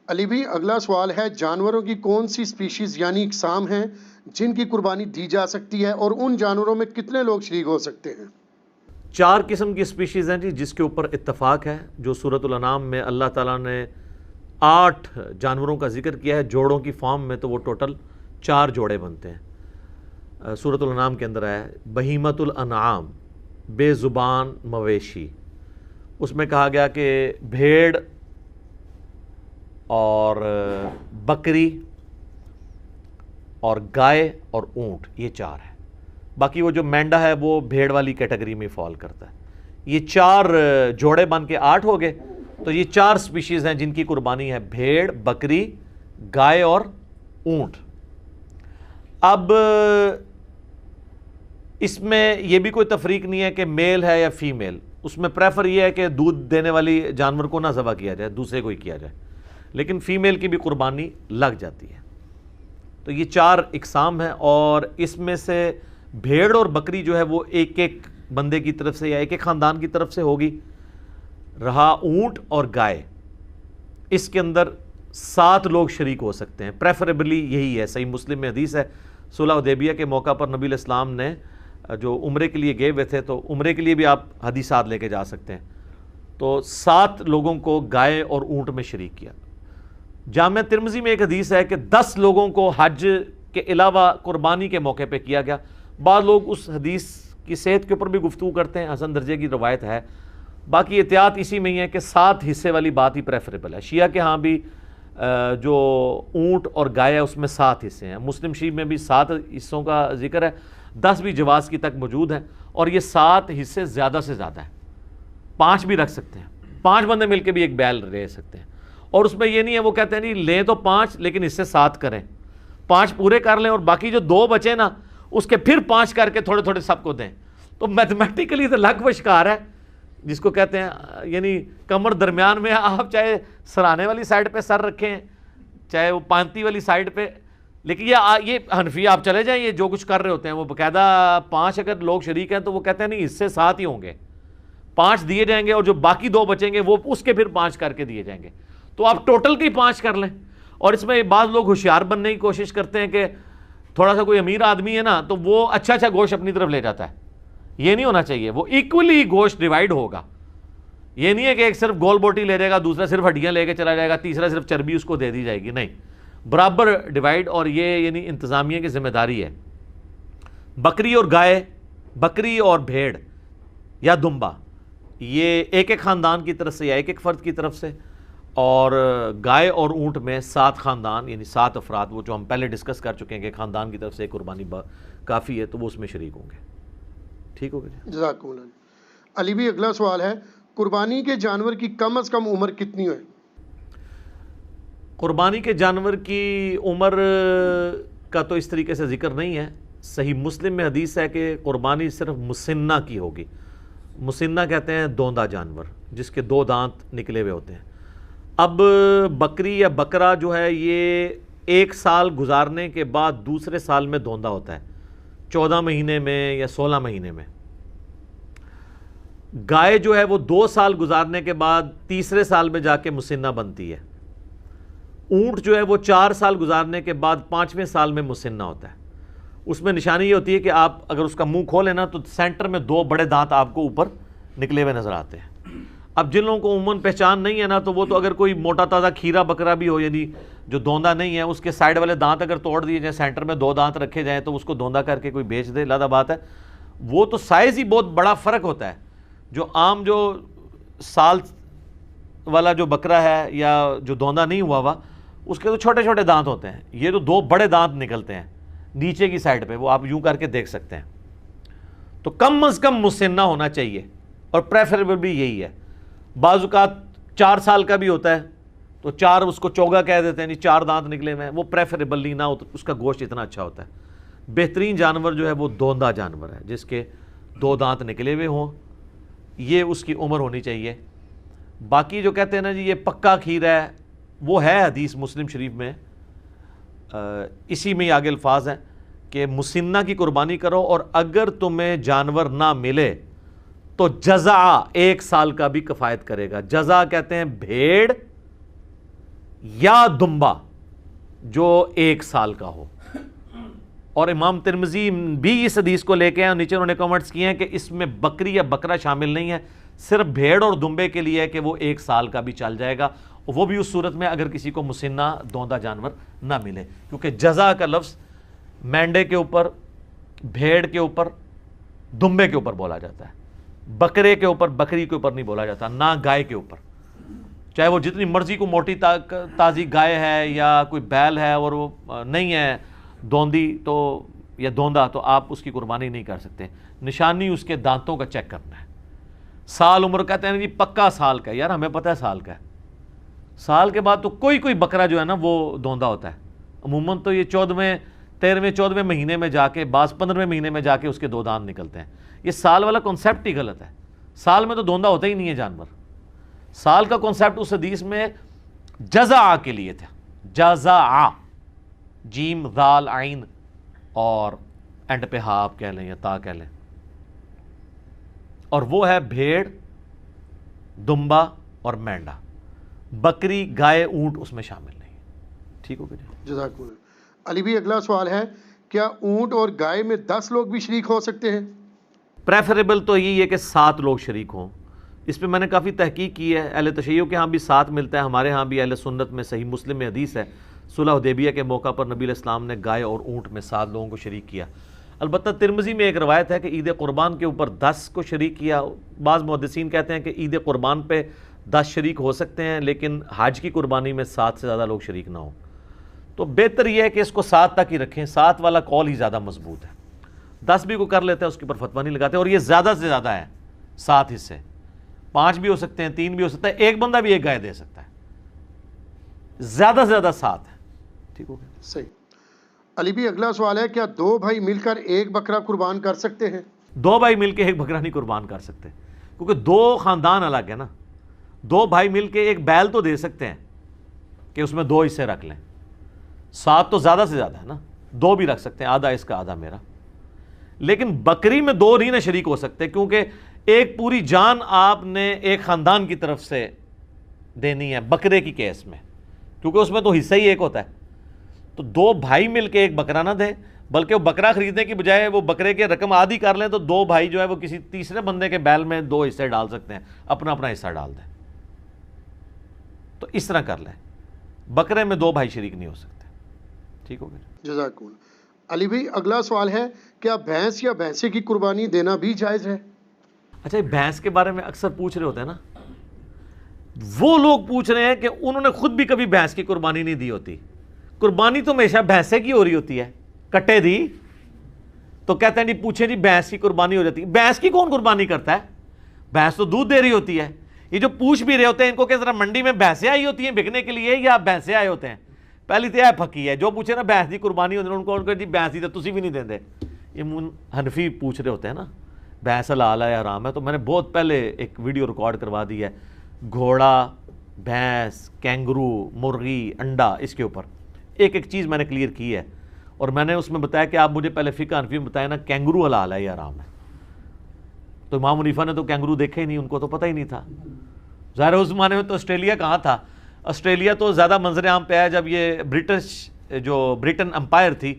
علی بھی اگلا سوال ہے، جانوروں کی کون سی سپیشیز یعنی اقسام ہیں جن کی قربانی دی جا سکتی ہے، اور ان جانوروں میں کتنے لوگ شریک ہو سکتے ہیں؟ 4 قسم کی سپیشیز ہیں جی، جس کے اوپر اتفاق ہے، جو سورۃ الانعام میں اللہ تعالیٰ نے 8 جانوروں کا ذکر کیا ہے جوڑوں کی فارم میں، تو وہ ٹوٹل 4 جوڑے بنتے ہیں۔ سورۃ الانعام کے اندر ہے بہیمۃ الانعام، بے زبان مویشی، اس میں کہا گیا کہ بھیڑ اور بکری اور گائے اور اونٹ، یہ 4 ہے۔ باقی وہ جو مینڈا ہے وہ بھیڑ والی کیٹیگری میں فال کرتا ہے۔ یہ 4 جوڑے بن کے 8 ہو گئے، تو یہ 4 سپیشیز ہیں جن کی قربانی ہے، بھیڑ، بکری، گائے اور اونٹ۔ اب اس میں یہ بھی کوئی تفریق نہیں ہے کہ میل ہے یا فیمیل، اس میں پریفر یہ ہے کہ دودھ دینے والی جانور کو نہ ذبح کیا جائے، دوسرے کو ہی کیا جائے، لیکن فیمیل کی بھی قربانی لگ جاتی ہے۔ تو یہ 4 اقسام ہیں، اور اس میں سے بھیڑ اور بکری جو ہے وہ ایک ایک بندے کی طرف سے یا ایک ایک خاندان کی طرف سے ہوگی۔ رہا اونٹ اور گائے، اس کے اندر 7 لوگ شریک ہو سکتے ہیں، پریفریبلی یہی ہے۔ صحیح مسلم میں حدیث ہے، صلح حدیبیہ کے موقع پر نبی علیہ السلام نے جو عمرے کے لیے گئے ہوئے تھے، تو عمرے کے لیے بھی آپ حدیثات لے کے جا سکتے ہیں، تو 7 لوگوں کو گائے اور اونٹ میں شریک کیا۔ جامع ترمذی میں ایک حدیث ہے کہ 10 لوگوں کو حج کے علاوہ قربانی کے موقع پہ کیا گیا۔ بعض لوگ اس حدیث کی صحت کے اوپر بھی گفتگو کرتے ہیں، حسن درجے کی روایت ہے، باقی احتیاط اسی میں ہی ہے کہ 7 حصے والی بات ہی پریفریبل ہے۔ شیعہ کے ہاں بھی جو اونٹ اور گائے ہے اس میں 7 حصے ہیں، مسلم شریف میں بھی 7 حصوں کا ذکر ہے، 10 بھی جواز کی تک موجود ہیں، اور یہ 7 حصے زیادہ سے زیادہ ہیں، 5 بھی رکھ سکتے ہیں، 5 بندے مل کے بھی ایک بیل لے سکتے ہیں۔ اور اس میں یہ نہیں ہے وہ کہتے ہیں نہیں لیں تو 5 لیکن اس سے 7 کریں، 5 پورے کر لیں اور باقی جو 2 بچے نا اس کے پھر 5 کر کے تھوڑے تھوڑے سب کو دیں، تو میتھمیٹیکلی تو لگ و شکار ہے، جس کو کہتے ہیں یعنی کمر درمیان میں، آپ چاہے سرانے والی سائڈ پہ سر رکھیں چاہے وہ پانتی والی سائڈ پہ، لیکن یہ حنفی آپ چلے جائیں، یہ جو کچھ کر رہے ہوتے ہیں وہ باقاعدہ 5 اگر لوگ شریک ہیں تو وہ کہتے ہیں نہیں اس سے 7 ہی ہوں گے، 5 دیے جائیں گے اور جو باقی 2 بچیں گے وہ اس کے پھر 5 کر کے دیے جائیں گے، تو آپ ٹوٹل کی 5 کر لیں۔ اور اس میں بعض لوگ ہوشیار بننے کی کوشش کرتے ہیں کہ تھوڑا سا کوئی امیر آدمی ہے نا تو وہ اچھا گوشت اپنی طرف لے جاتا ہے، یہ نہیں ہونا چاہیے، وہ ایکولی گوشت ڈیوائیڈ ہوگا، یہ نہیں ہے کہ ایک صرف گول بوٹی لے جائے گا، دوسرا صرف ہڈیاں لے کے چلا جائے گا، تیسرا صرف چربی اس کو دے دی جائے گی، نہیں، برابر ڈیوائیڈ، اور یہ یعنی انتظامیہ کی ذمہ داری ہے۔ بکری اور گائے، بکری اور بھیڑ یا دمبا، یہ ایک ایک خاندان کی طرف سے یا ایک ایک فرد کی طرف سے، اور گائے اور اونٹ میں 7 خاندان یعنی 7 افراد، وہ جو ہم پہلے ڈسکس کر چکے ہیں کہ خاندان کی طرف سے قربانی کافی ہے تو وہ اس میں شریک ہوں گے۔ ٹھیک ہو گیا جزاکم اللہ۔ علی بھی اگلا سوال ہے، قربانی کے جانور کی کم از کم عمر کتنی ہے؟ قربانی کے جانور کی عمر کا تو اس طریقے سے ذکر نہیں ہے، صحیح مسلم میں حدیث ہے کہ قربانی صرف مسنہ کی ہوگی۔ مسنہ کہتے ہیں دوندا جانور جس کے 2 دانت نکلے ہوئے ہوتے ہیں۔ اب بکری یا بکرا جو ہے یہ 1 سال گزارنے کے بعد دوسرے سال میں دوندا ہوتا ہے، 14 مہینے میں یا 16 مہینے میں۔ گائے جو ہے وہ 2 سال گزارنے کے بعد تیسرے سال میں جا کے مسنہ بنتی ہے۔ اونٹ جو ہے وہ 4 سال گزارنے کے بعد 5ویں سال میں مسنہ ہوتا ہے۔ اس میں نشانی یہ ہوتی ہے کہ آپ اگر اس کا منہ کھولیں نا تو سینٹر میں 2 بڑے دانت آپ کو اوپر نکلے ہوئے نظر آتے ہیں۔ اب جن لوگوں کو عموماً پہچان نہیں ہے نا تو وہ تو اگر کوئی موٹا تازہ کھیرا بکرا بھی ہو یعنی جو دوندا نہیں ہے، اس کے سائڈ والے دانت اگر توڑ دیے جائیں، سینٹر میں 2 دانت رکھے جائیں تو اس کو دوندا کر کے کوئی بیچ دے، لادہ بات ہے۔ وہ تو سائز ہی بہت بڑا فرق ہوتا ہے، جو عام جو سال والا جو بکرا ہے یا جو دوندا نہیں ہوا ہوا اس کے تو چھوٹے چھوٹے دانت ہوتے ہیں، یہ تو 2 بڑے دانت نکلتے ہیں نیچے کی سائڈ پہ، وہ آپ یوں کر کے دیکھ سکتے ہیں۔ تو کم از کم مسنہ ہونا چاہیے، اور پریفریبل بھی یہی ہے۔ بعض اوقات 4 سال کا بھی ہوتا ہے تو 4 اس کو چوگا کہہ دیتے ہیں، 4 دانت نکلے ہوئے ہیں، وہ پریفریبلی نہ ہو، اس کا گوشت اتنا اچھا ہوتا ہے۔ بہترین جانور جو ہے وہ دوندا جانور ہے جس کے 2 دانت نکلے ہوئے ہوں، یہ اس کی عمر ہونی چاہیے۔ باقی جو کہتے ہیں نا جی یہ پکا کھیر ہے، وہ ہے حدیث مسلم شریف میں، اسی میں آگے الفاظ ہیں کہ مسنہ کی قربانی کرو، اور اگر تمہیں جانور نہ ملے تو جزع 1 سال کا بھی کفایت کرے گا۔ جزع کہتے ہیں بھیڑ یا دمبا جو 1 سال کا ہو. اور امام ترمذی بھی اس حدیث کو لے کے ہیں اور نیچے انہوں نے کمنٹس کیے ہیں کہ اس میں بکری یا بکرا شامل نہیں ہے, صرف بھیڑ اور دمبے کے لیے ہے کہ وہ 1 سال کا بھی چل جائے گا, وہ بھی اس صورت میں اگر کسی کو مسنہ دوندا جانور نہ ملے, کیونکہ جزا کا لفظ مینڈے کے اوپر, بھیڑ کے اوپر, دمبے کے اوپر بولا جاتا ہے, بکرے کے اوپر, بکری کے اوپر نہیں بولا جاتا, نہ گائے کے اوپر, چاہے وہ جتنی مرضی کو موٹی تازی گائے ہے یا کوئی بیل ہے اور وہ نہیں ہے دوندی تو یا دوندا, تو آپ اس کی قربانی نہیں کر سکتے. نشانی اس کے دانتوں کا چیک کرنا ہے. سال عمر کہتے ہیں جی پکا سال کا ہے, یار ہمیں پتہ ہے سال کا ہے, سال کے بعد تو کوئی بکرا جو ہے نا وہ دوندا ہوتا ہے. عموماً تو یہ 14ویں 13ویں 14ویں مہینے میں جا کے, بعض 15ویں مہینے میں جا کے اس کے 2 دانت نکلتے ہیں. یہ سال والا کنسیپٹ ہی غلط ہے. سال میں تو دوندا ہوتا ہی نہیں ہے جانور. سال کا کنسیپٹ اس حدیث میں جزع کے لیے تھا, جزع, جیم ذال عین اور اینڈ پہ ہا آپ کہہ لیں یا تا کہہ لیں, اور وہ ہے بھیڑ, دمبا اور مینڈا. بکری, گائے, اونٹ اس میں شامل نہیں. ٹھیک ہو گیا جی, جزاک اللہ. علی بھی اگلا سوال ہے, کیا اونٹ اور گائے میں 10 لوگ بھی شریک ہو سکتے ہیں؟ پریفریبل تو یہی ہے کہ 7 لوگ شریک ہوں. اس پہ میں نے کافی تحقیق کی ہے. اہل تشیع کے ہاں بھی 7 ملتا ہے, ہمارے ہاں بھی اہل سنت میں صحیح مسلم میں حدیث ہے, صلح حدیبیہ کے موقع پر نبی علیہ السلام نے گائے اور اونٹ میں 7 لوگوں کو شریک کیا. البتہ ترمذی میں ایک روایت ہے کہ عید قربان کے اوپر 10 کو شریک کیا. بعض محدثین کہتے ہیں کہ عید قربان پہ 10 شریک ہو سکتے ہیں, لیکن حج کی قربانی میں 7 سے زیادہ لوگ شریک نہ ہوں. تو بہتر یہ ہے کہ اس کو 7 تک ہی رکھیں, 7 والا قول ہی زیادہ مضبوط ہے. 10 بھی کو کر لیتا ہے اس کے اوپر فتویٰ نہیں لگاتے, اور یہ زیادہ سے زیادہ ہے 7 حصے. 5 بھی ہو سکتے ہیں, 3 بھی ہو سکتا ہے, ایک بندہ بھی ایک گائے دے سکتا ہے, زیادہ سے زیادہ 7 ہے. ٹھیک ہو گیا, صحیح. علی بھی اگلا سوال ہے, کیا 2 بھائی مل کر ایک بکرا قربان کر سکتے ہیں؟ 2 بھائی مل کے ایک بکرا نہیں قربان کر سکتے, کیونکہ 2 خاندان الگ ہے نا. 2 بھائی مل کے ایک بیل تو دے سکتے ہیں کہ اس میں 2 حصے رکھ لیں. 7 تو زیادہ سے زیادہ ہے نا, 2 بھی رکھ سکتے ہیں, آدھا اس کا آدھا میرا. لیکن بکری میں 2 نہیں نہ شریک ہو سکتے, کیونکہ ایک پوری جان آپ نے ایک خاندان کی طرف سے دینی ہے بکرے کی کیس میں, کیونکہ اس میں تو حصہ ہی ایک ہوتا ہے. تو 2 بھائی مل کے ایک بکرا نہ دیں, بلکہ وہ بکرا خریدنے کی بجائے وہ بکرے کے رقم آدھی کر لیں, تو 2 بھائی جو ہے وہ کسی تیسرے بندے کے بیل میں 2 حصے ڈال سکتے ہیں, اپنا اپنا حصہ ڈال دیں. تو اس طرح کر لیں, بکرے میں 2 بھائی شریک نہیں ہو سکتے. ٹھیک ہو گیا, جزاک اللہ. علی بھائی اگلا سوال ہے, کیا بھینس یا بھینسے کی قربانی دینا بھی جائز ہے؟ اچھا, بھینس کے بارے میں اکثر پوچھ رہے ہوتے ہیں نا, وہ لوگ پوچھ رہے ہیں کہ انہوں نے خود بھی کبھی بھینس کی قربانی نہیں دی ہوتی. قربانی تو ہمیشہ بھینسے کی ہو رہی ہوتی ہے, کٹے دی تو کہتے ہیں جی پوچھیں جی بھینس کی قربانی ہو جاتی ہے. بھینس کی کون قربانی کرتا ہے؟ بھینس تو دودھ دے رہی ہوتی ہے. یہ جو پوچھ بھی رہے ہوتے ہیں ان کو کہ ذرا منڈی میں بھینسیں آئی ہوتی ہیں بکنے کے لیے یا بھینسیں آئے ہوتے ہیں؟ پہلی تو یہ پھکی ہے, جو پوچھے نا بھینس کی قربانی ہوتی ہے ان کو جی بھینس دی تو تسی بھی نہیں دیں دے. یہ حنفی پوچھ رہے ہوتے ہیں نا بھینس حلال ہے یا حرام ہے. تو میں نے بہت پہلے ایک ویڈیو ریکارڈ کروا دی ہے, گھوڑا, بھینس, کینگرو, مرغی, انڈا, اس کے اوپر ایک ایک چیز میں نے کلیئر کی ہے. اور میں نے اس میں بتایا کہ آپ مجھے پہلے فقہ حنفی میں بتایا نا کینگرو حلال ہے یا حرام ہے. تو امام حنیفہ نے تو کینگرو دیکھے ہی نہیں, ان کو تو پتہ ہی نہیں تھا. ظاہر اس زمانے میں تو آسٹریلیا کہاں تھا, آسٹریلیا تو زیادہ منظر عام پہ آیا جب یہ برٹن امپائر تھی,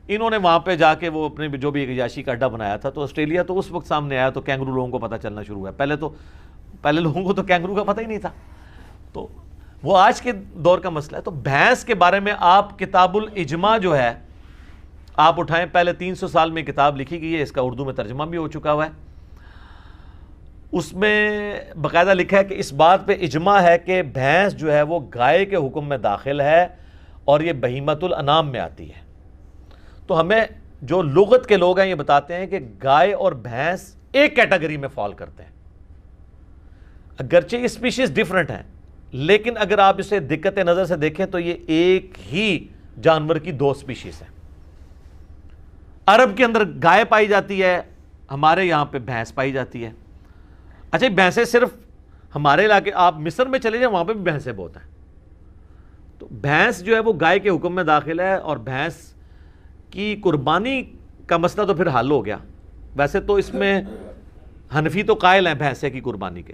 انہوں نے وہاں پہ جا کے وہ اپنے جو بھی ایک عیاشی کا اڈا بنایا تھا, تو آسٹریلیا تو اس وقت سامنے آیا تو کینگرو لوگوں کو پتہ چلنا شروع ہوا. پہلے لوگوں کو تو کینگرو کا پتہ ہی نہیں تھا. تو وہ آج کے دور کا مسئلہ ہے. تو بھینس کے بارے میں آپ کتاب الاجماع جو ہے آپ اٹھائیں, پہلے 300 سال میں کتاب لکھی گئی ہے, اس کا اردو میں ترجمہ بھی ہو چکا ہوا ہے. اس میں باقاعدہ لکھا ہے کہ اس بات پہ اجماع ہے کہ بھینس جو ہے وہ گائے کے حکم میں داخل ہے اور یہ بہیمۃ الانام میں آتی ہے. تو ہمیں جو لغت کے لوگ ہیں یہ بتاتے ہیں کہ گائے اور بھینس ایک کیٹیگری میں فال کرتے ہیں. اگرچہ یہ اسپیشیز ڈیفرنٹ ہیں, لیکن اگر آپ اسے دقت نظر سے دیکھیں تو یہ ایک ہی جانور کی 2 اسپیشیز ہیں. عرب کے اندر گائے پائی جاتی ہے, ہمارے یہاں پہ بھینس پائی جاتی ہے. اچھا, بھینسیں صرف ہمارے علاقے, آپ مصر میں چلے جائیں وہاں پہ بھی بھینسیں بہت ہیں. تو بھینس جو ہے وہ گائے کے حکم میں داخل ہے, اور بھینس کی قربانی کا مسئلہ تو پھر حل ہو گیا. ویسے تو اس میں حنفی تو قائل ہیں بھینسے کی قربانی کے.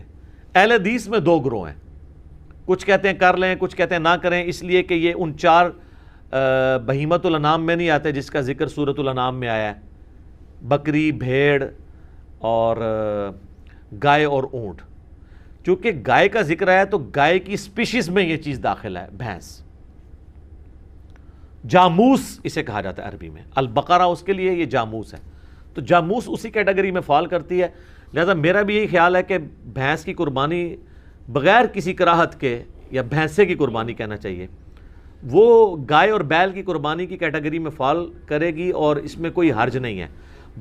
اہل حدیث میں 2 گروہ ہیں, کچھ کہتے ہیں کر لیں، کچھ کہتے ہیں نہ کریں، اس لیے کہ یہ ان 4 بہیمت الانعام میں نہیں آتے جس کا ذکر سورۃ الانعام میں آیا ہے، بکری، بھیڑ اور گائے اور اونٹ۔ چونکہ گائے کا ذکر آیا تو گائے کی سپیشیز میں یہ چیز داخل ہے، بھینس، جاموس اسے کہا جاتا ہے عربی میں، البقرہ اس کے لیے، یہ جاموس ہے، تو جاموس اسی کیٹیگری میں فال کرتی ہے۔ لہذا میرا بھی یہی خیال ہے کہ بھینس کی قربانی بغیر کسی کراہت کے، یا بھینسے کی قربانی کہنا چاہیے، وہ گائے اور بیل کی قربانی کی کیٹیگری میں فال کرے گی، اور اس میں کوئی حرج نہیں ہے۔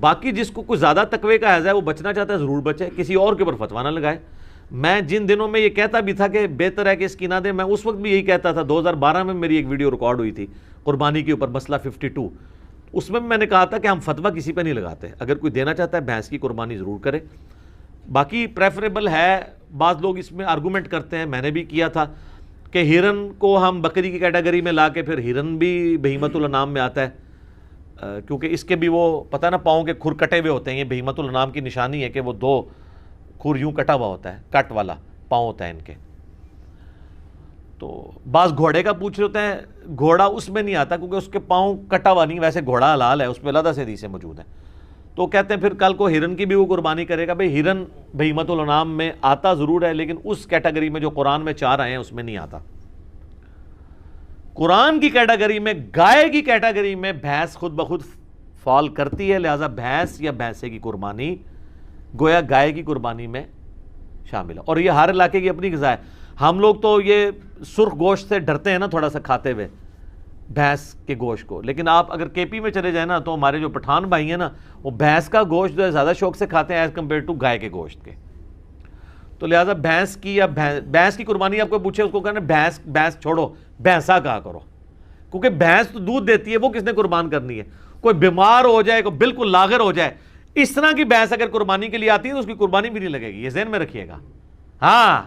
باقی جس کو کوئی زیادہ تقوی کا حیض ہے وہ بچنا چاہتا ہے ضرور بچے، کسی اور کے اوپر فتویٰ نہ لگائے۔ میں جن دنوں میں یہ کہتا بھی تھا کہ بہتر ہے کہ اس کی نہ دیں، میں اس وقت بھی یہی کہتا تھا۔ 2012 میں میری ایک ویڈیو ریکارڈ ہوئی تھی قربانی کے اوپر، مسئلہ 52، اس میں نے کہا تھا کہ ہم فتویٰ کسی پہ نہیں لگاتے، اگر کوئی دینا چاہتا ہے بھینس کی قربانی ضرور کرے۔ باقی پریفریبل ہے، بعض لوگ اس میں آرگومنٹ کرتے ہیں، میں نے بھی کیا تھا کہ ہرن کو ہم بکری کی کیٹیگری میں لا کے، پھر ہرن بھی بہیمت الانعام میں آتا ہے، کیونکہ اس کے بھی وہ پتہ نہ پاؤں کے کھر کٹے ہوئے ہوتے ہیں۔ یہ بہیمت الانعام کی نشانی ہے کہ وہ 2 کھر یوں کٹا ہوا ہوتا ہے، کٹ والا پاؤں ہوتا ہے ان کے۔ تو بعض گھوڑے کا پوچھ رہے ہوتے ہیں، گھوڑا اس میں نہیں آتا کیونکہ اس کے پاؤں کٹا ہوا نہیں، ویسے گھوڑا حلال ہے، اس پہ علیحدہ سے حدیثیں موجود ہیں۔ تو کہتے ہیں پھر کل کو ہرن کی بھی وہ قربانی کرے گا۔ بھئی ہرن بہیمت الانعام میں آتا ضرور ہے، لیکن اس کیٹیگری میں جو قرآن میں 4 آئے ہیں اس میں نہیں آتا۔ قرآن کی کیٹیگری میں، گائے کی کیٹیگری میں بھینس خود بخود فال کرتی ہے، لہذا بھینس یا بھینسے کی قربانی گویا گائے کی قربانی میں شامل ہے۔ اور یہ ہر علاقے کی اپنی غذا ہے۔ ہم لوگ تو یہ سرخ گوشت سے ڈرتے ہیں نا تھوڑا سا کھاتے ہوئے، بھینس کے گوشت کو، لیکن آپ اگر کے پی میں چلے جائیں نا تو ہمارے جو پٹھان بھائی ہیں نا، وہ بھینس کا گوشت جو ہے زیادہ شوق سے کھاتے ہیں ایز کمپیئر ٹو گائے کے گوشت کے۔ تو لہٰذا بھینس کی یا بھینس کی قربانی آپ کو پوچھے، اس کو کہنا بھینس چھوڑو، بھینسا کہا کرو، کیونکہ بھینس تو دودھ دیتی ہے، وہ کس نے قربان کرنی ہے؟ کوئی بیمار ہو جائے، کوئی بالکل لاغر ہو جائے، اس طرح کی بھینس اگر قربانی کے لیے آتی ہے تو اس کی قربانی بھی نہیں لگے گی، یہ ذہن میں رکھیے گا۔ ہاں،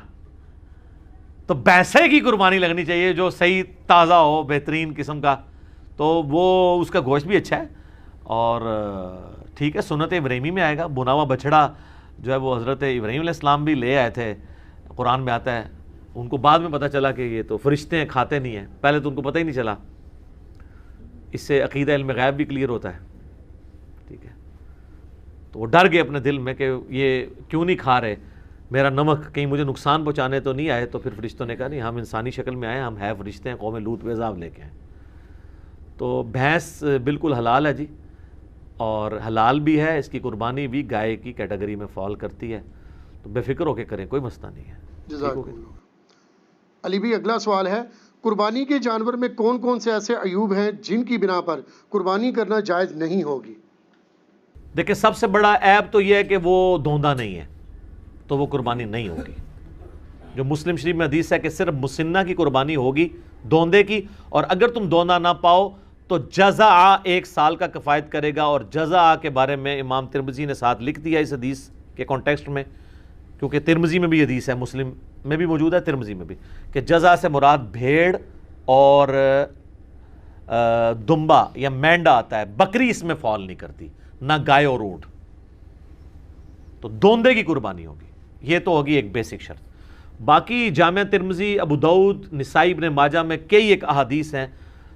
تو بھینسے کی قربانی لگنی چاہیے جو صحیح تازہ ہو، بہترین قسم کا، تو وہ اس کا گوشت بھی اچھا ہے، اور ٹھیک ہے، سنت ابراہیمی میں آئے گا۔ بنا ہوا بچڑا جو ہے وہ حضرت ابراہیم علیہ السلام بھی لے آئے تھے، قرآن میں آتا ہے۔ ان کو بعد میں پتہ چلا کہ یہ تو فرشتے ہیں، کھاتے نہیں ہیں، پہلے تو ان کو پتہ ہی نہیں چلا۔ اس سے عقیدہ علم غیب بھی کلیئر ہوتا ہے، ٹھیک ہے۔ تو وہ ڈر گئے اپنے دل میں کہ یہ کیوں نہیں کھا رہے میرا نمک، کہیں مجھے نقصان پہنچانے تو نہیں آئے۔ تو پھر فرشتوں نے کہا نہیں، ہم انسانی شکل میں آئے، ہم ہے فرشتے ہیں، قوم لوط پہ عذاب لے کے آئے۔ تو بھینس بالکل حلال ہے جی، اور حلال بھی ہے، اس کی قربانی بھی گائے کی کیٹیگری میں فال کرتی ہے، تو بے فکر ہو کے کریں، کوئی مسئلہ نہیں ہے۔ جزاک اللہ۔ علی بھی اگلا سوال ہے، قربانی کے جانور میں کون کون سے ایسے عیوب ہیں جن کی بنا پر قربانی کرنا جائز نہیں ہوگی؟ دیکھیں، سب سے بڑا عیب تو یہ ہے کہ وہ دھوندا نہیں ہے، تو وہ قربانی نہیں ہوگی۔ جو مسلم شریف میں حدیث ہے کہ صرف مسنہ کی قربانی ہوگی، دوندے کی، اور اگر تم دوندا نہ پاؤ تو جزع 1 سال کا کفایت کرے گا۔ اور جزع کے بارے میں امام ترمذی نے ساتھ لکھ دیا اس حدیث کے کانٹیکسٹ میں، کیونکہ ترمذی میں بھی حدیث ہے، مسلم میں بھی موجود ہے، ترمذی میں بھی، کہ جزع سے مراد بھیڑ اور دمبا یا مینڈا آتا ہے، بکری اس میں فال نہیں کرتی، نہ گائے اور اونٹ، تو دوندے کی قربانی ہوگی۔ یہ تو ہوگی ایک بیسک شرط۔ باقی جامع ترمذی، ابو داؤد، نسائی، ابن ماجہ میں کئی ایک احادیث ہیں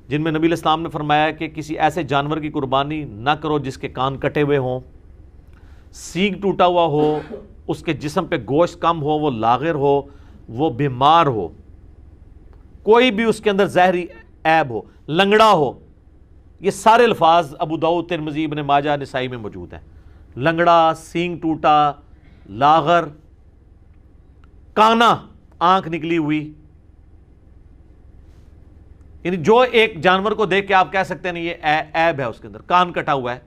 جن میں نبی علیہ السلام نے فرمایا کہ کسی ایسے جانور کی قربانی نہ کرو جس کے کان کٹے ہوئے ہوں، سینگ ٹوٹا ہوا ہو، اس کے جسم پہ گوشت کم ہو، وہ لاغر ہو، وہ بیمار ہو، کوئی بھی اس کے اندر زہری عیب ہو، لنگڑا ہو۔ یہ سارے الفاظ ابو داؤد، ترمذی، ابن ماجہ، نسائی میں موجود ہیں۔ لنگڑا، سینگ ٹوٹا، لاغر، کانا، آنکھ نکلی ہوئی، یعنی جو ایک جانور کو دیکھ کے آپ کہہ سکتے ہیں یہ عیب ہے اس کے اندر، کان کٹا ہوا ہے۔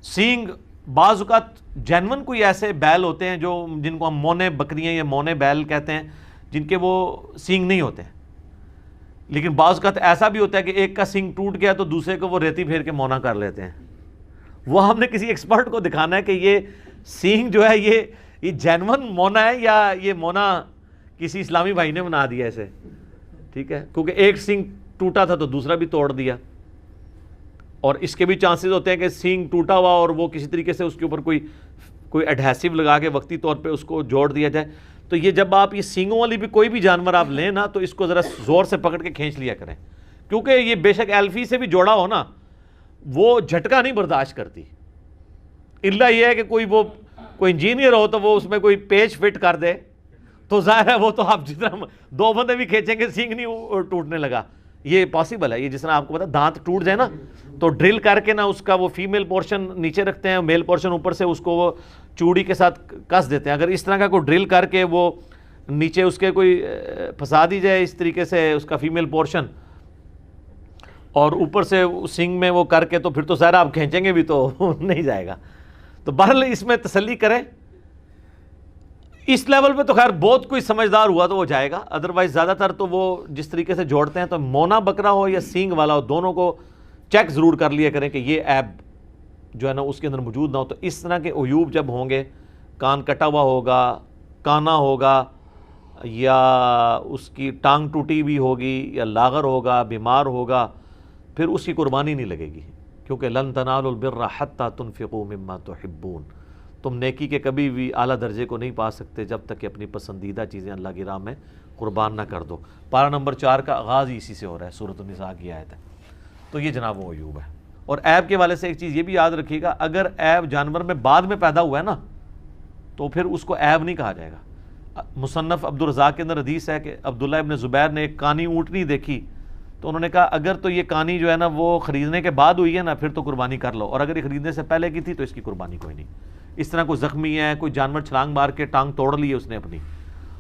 سینگ، بعض اوقات جینون کوئی ایسے بیل ہوتے ہیں جو جن کو ہم مونے بکریاں یا مونے بیل کہتے ہیں، جن کے وہ سینگ نہیں ہوتے ہیں، لیکن بعض اوقات ایسا بھی ہوتا ہے کہ ایک کا سینگ ٹوٹ گیا تو دوسرے کو وہ ریتی پھیر کے مونا کر لیتے ہیں۔ وہ ہم نے کسی ایکسپرٹ کو دکھانا ہے کہ یہ سینگ جو ہے یہ جینون مونا ہے یا یہ مونا کسی اسلامی بھائی نے بنا دیا اسے، ٹھیک ہے، کیونکہ ایک سینگ ٹوٹا تھا تو دوسرا بھی توڑ دیا، اور اس کے بھی چانسز ہوتے ہیں کہ سینگ ٹوٹا ہوا اور وہ کسی طریقے سے اس کے اوپر کوئی ایڈہیسو لگا کے وقتی طور پہ اس کو جوڑ دیا جائے۔ تو یہ جب آپ یہ سینگوں والی بھی کوئی بھی جانور آپ لیں نا تو اس کو ذرا زور سے پکڑ کے کھینچ لیا کریں، کیونکہ یہ بے شک ایلفی سے بھی جوڑا ہو نا وہ جھٹکا نہیں برداشت کرتی، الا یہ ہے کہ کوئی انجینئر ہو تو وہ اس میں کوئی پیچ فٹ کر دے تو ظاہر ہے وہ تو آپ جتنا 2 بندے بھی کھینچیں گے سینگ نہیں ٹوٹنے لگا، یہ پاسبل ہے۔ یہ جس طرح آپ کو پتا دانت ٹوٹ جائے نا تو ڈرل کر کے نا اس کا وہ فیمیل پورشن نیچے رکھتے ہیں، میل پورشن اوپر سے اس کو وہ چوڑی کے ساتھ کس دیتے ہیں، اگر اس طرح کا کوئی ڈرل کر کے وہ نیچے اس کے کوئی پھنسا دی جائے اس طریقے سے اس کا فیمیل پورشن اور اوپر سے سنگ میں وہ کر کے تو پھر تو ظاہر آپ کھینچیں گے بھی تو نہیں جائے گا۔ تو بہرحال اس میں تسلی کریں، اس لیول پہ تو خیر بہت کوئی سمجھدار ہوا تو وہ جائے گا، ادروائز زیادہ تر تو وہ جس طریقے سے جوڑتے ہیں تو مونا بکرا ہو یا سینگ والا ہو دونوں کو چیک ضرور کر لیا کریں کہ یہ ایب جو ہے نا اس کے اندر موجود نہ ہو۔ تو اس طرح کے عیوب جب ہوں گے، کان کٹا ہوا ہوگا، کانا ہوگا، یا اس کی ٹانگ ٹوٹی بھی ہوگی، یا لاغر ہوگا، بیمار ہوگا، پھر اس کی قربانی نہیں لگے گی، کیونکہ لن تنالوا البر حتی تنفقوا مما تحبون، تم نیکی کے کبھی بھی اعلیٰ درجے کو نہیں پا سکتے جب تک کہ اپنی پسندیدہ چیزیں اللہ کی راہ میں قربان نہ کر دو۔ پارہ نمبر 4 کا آغاز ہی اسی سے ہو رہا ہے، سورۃ النساء کی آیت ہے۔ تو یہ جناب وہ عیوب ہے۔ اور عیب کے والے سے ایک چیز یہ بھی یاد رکھیے گا، اگر عیب جانور میں بعد میں پیدا ہوا ہے نا تو پھر اس کو عیب نہیں کہا جائے گا۔ مصنف عبدالرزاق کے اندر حدیث ہے کہ عبداللہ ابن زبیر نے ایک کانی اونٹنی دیکھی تو انہوں نے کہا اگر تو یہ کانی جو ہے نا وہ خریدنے کے بعد ہوئی ہے نا پھر تو قربانی کر لو، اور اگر یہ خریدنے سے پہلے کی تھی تو اس کی قربانی کوئی نہیں۔ اس طرح کوئی زخمی ہے، کوئی جانور چھلانگ مار کے ٹانگ توڑ لی ہے اس نے اپنی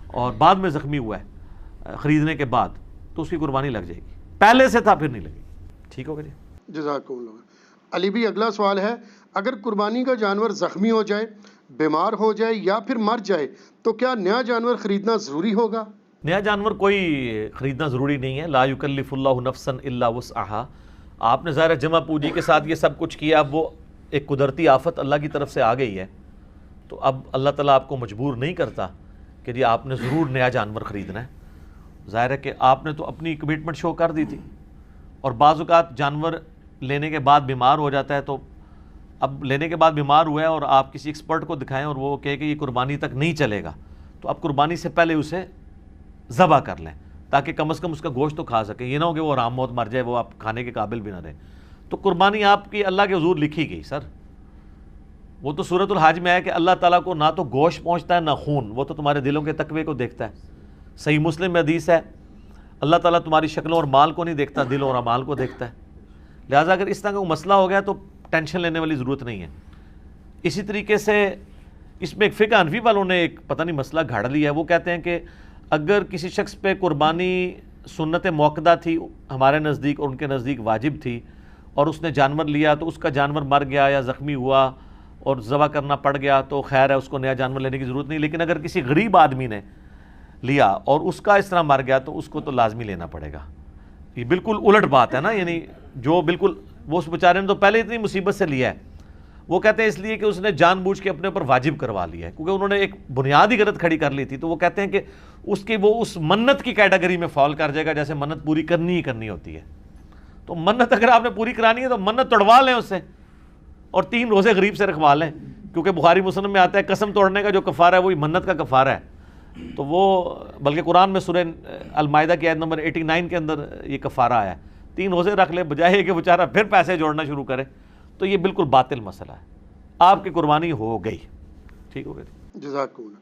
اور بعد میں زخمی ہوا ہے خریدنے کے بعد تو اس کی قربانی لگ جائے گی، پہلے سے تھا پھر نہیں لگے گی۔ ٹھیک ہوگا جی، جزاکم اللہ۔ علی بھی اگلا سوال ہے، اگر قربانی کا جانور زخمی ہو جائے، بیمار ہو جائے یا پھر مر جائے تو کیا نیا جانور خریدنا ضروری ہوگا؟ نیا جانور کوئی خریدنا ضروری نہیں ہے، لا یکلف اللہ نفسا الا وسعہا۔ آپ نے ظاہر جمع پوجی کے ساتھ یہ سب کچھ کیا، اب وہ ایک قدرتی آفت اللہ کی طرف سے آ گئی ہے تو اب اللہ تعالیٰ آپ کو مجبور نہیں کرتا کہ جی آپ نے ضرور نیا جانور خریدنا ہے۔ ظاہر ہے کہ آپ نے تو اپنی کمٹمنٹ شو کر دی تھی، اور بعض اوقات جانور لینے کے بعد بیمار ہو جاتا ہے تو اب لینے کے بعد بیمار ہوا ہے اور آپ کسی ایکسپرٹ کو دکھائیں اور وہ کہے کہ یہ قربانی تک نہیں چلے گا تو اب قربانی سے پہلے اسے ذبح کر لیں تاکہ کم از کم اس کا گوشت تو کھا سکیں، یہ نہ ہو کہ وہ آرام موت مر جائے، وہ آپ کھانے کے قابل بھی نہ رہے۔ تو قربانی آپ کی اللہ کے حضور لکھی گئی سر، وہ تو سورۃ الحج میں ہے کہ اللہ تعالیٰ کو نہ تو گوشت پہنچتا ہے نہ خون، وہ تو تمہارے دلوں کے تقوی کو دیکھتا ہے۔ صحیح مسلم میں حدیث ہے اللہ تعالیٰ تمہاری شکلوں اور مال کو نہیں دیکھتا، دلوں اور اعمال کو دیکھتا ہے۔ لہٰذا اگر اس طرح کا کوئی مسئلہ ہو گیا تو ٹینشن لینے والی ضرورت نہیں ہے۔ اسی طریقے سے اس میں ایک فقہ حنفی والوں نے ایک پتہ نہیں مسئلہ گھاڑ لیا ہے، وہ کہتے ہیں کہ اگر کسی شخص پہ قربانی سنت موقدہ تھی ہمارے نزدیک اور ان کے نزدیک واجب تھی، اور اس نے جانور لیا تو اس کا جانور مر گیا یا زخمی ہوا اور ذبح کرنا پڑ گیا تو خیر ہے، اس کو نیا جانور لینے کی ضرورت نہیں۔ لیکن اگر کسی غریب آدمی نے لیا اور اس کا اس طرح مر گیا تو اس کو تو لازمی لینا پڑے گا۔ یہ بالکل الٹ بات ہے نا، یعنی جو بالکل وہ اس بیچارے نے تو پہلے اتنی مصیبت سے لیا ہے، وہ کہتے ہیں اس لیے کہ اس نے جان بوجھ کے اپنے اوپر واجب کروا لیا ہے، کیونکہ انہوں نے ایک بنیادی غلط کھڑی کر لی تھی، تو وہ کہتے ہیں کہ اس کی وہ اس منت کی کیٹیگری میں فال کر جائے گا جیسے منت پوری کرنی ہی کرنی ہوتی ہے۔ تو منت اگر آپ نے پوری کرانی ہے تو منت توڑوا لیں اس سے اور 3 روزے غریب سے رکھوا لیں، کیونکہ بخاری مسلم میں آتا ہے قسم توڑنے کا جو کفارہ ہے وہی منت کا کفارہ ہے۔ تو وہ بلکہ قرآن میں سورہ المائدہ کی آیت نمبر 89 کے اندر یہ کفارہ آیا ہے، 3 روزے رکھ لے بجائے کہ بیچارہ پھر پیسے جوڑنا شروع کرے، تو یہ بالکل باطل مسئلہ ہے۔ آپ کی قربانی ہو گئی، ٹھیک ہو گئی۔ جزاک اللہ۔